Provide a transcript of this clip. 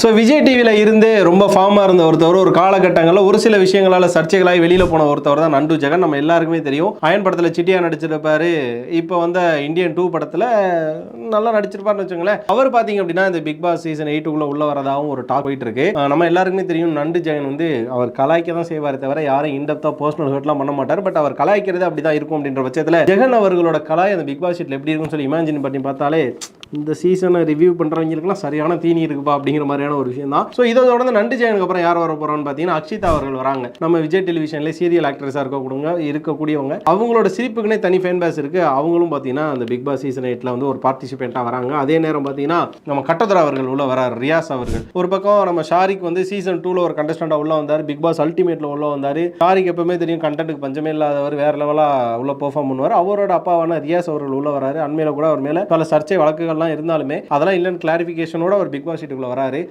So Vijay டிவியில் இருந்தே ரொம்ப ஃபார்மாக இருந்த ஒருத்தவர் ஒரு காலகட்டங்களில் ஒரு சில விஷயங்களால் சர்ச்சைகளாகி வெளியில் போன ஒருத்தவர் தான் நண்டு ஜெகன். நம்ம எல்லாருக்குமே தெரியும். அயன் படத்தில் சிட்டியாக நடிச்சிருப்பாரு. இப்போ வந்து இந்தியன் 2 படத்தில் நல்லா நடிச்சிருப்பாருன்னு வச்சுங்களேன். அவர் பார்த்தீங்க அப்படின்னா இந்த பிக் பாஸ் சீசன் 8 உள்ள வரதாகவும் ஒரு டாக் போயிட்டு இருக்கு. நம்ம எல்லாருக்குமே தெரியும் நண்டு ஜெகன் வந்து அவர் கலாய்க்க தான் செய்வார் தவிர யாரும் இன்டெப்த்தாக பர்சனல் ஹர்ட்லாம் பண்ண மாட்டார். பட் அவர் கலாய்க்கிறது அப்படி தான் இருக்கும் அப்படின்ற பட்சத்தில் ஜெகன் அவர்களோட கலாய் அந்த பிக் பாஸ் ஷீட்டில் எப்படி இருக்குன்னு சொல்லி இமேஜின் பண்ணி பார்த்தாலே இந்த சீசனை ரிவ்யூ பண்ணுறவங்களுக்குலாம் சரியான தீனி இருக்குப்பா அப்படிங்கிற மாதிரியான ஒரு விஷயம் தான். ஸோ இதை தொடர்ந்து நண்டு ஜெயனுக்கு அப்புறம் யார் வர போகிறோன்னு பார்த்தீங்கன்னா அக்ஷிதா அவர்கள் வராங்க. நம்ம விஜய் டெலிவிஷன்லேயே சீரியல் ஆக்ட்ரஸாக இருக்கக்கூடியவங்க அவங்களோட சிரிப்புக்குனே தனி ஃபேன் பேஸ் இருக்குது. அவங்களும் பார்த்தீங்கன்னா அந்த பிக் பாஸ் சீசன் 8 வந்து ஒரு பார்ட்டிசிபெண்ட்டாக வராங்க. அதே நேரம் பார்த்தீங்கன்னா நம்ம கட்டதுரா அவர்கள் உள்ள வரார். ரியாஸ் அவர்கள் ஒரு பக்கம் நம்ம ஷாரிக் வந்து சீசன் 2 ஒரு கண்டஸ்டண்டாக உள்ள வந்தார். பிக் பாஸ் அல்டிமேட்டில் உள்ள வந்தார். ஷாரிக் எப்பவுமே தெரியும் கண்டென்ட்டுக்கு பஞ்சமே இல்லாதவர், வேற லெவலாக உள்ள பெர்ஃபார்ம் பண்ணுவார். அவரோட அப்பாவான ரியாஸ் அவர்கள் உள்ள வராரு. அண்மையில் கூட அவர் மேலே பல சர்ச்சை வழக்குகள் இருந்தாலுமே அதெல்லாம் இல்லைன்னு கிளாரிஃபிகேஷனோட அவர் பிக் பாஸ் சீட்டுக்குள்ள வராரு.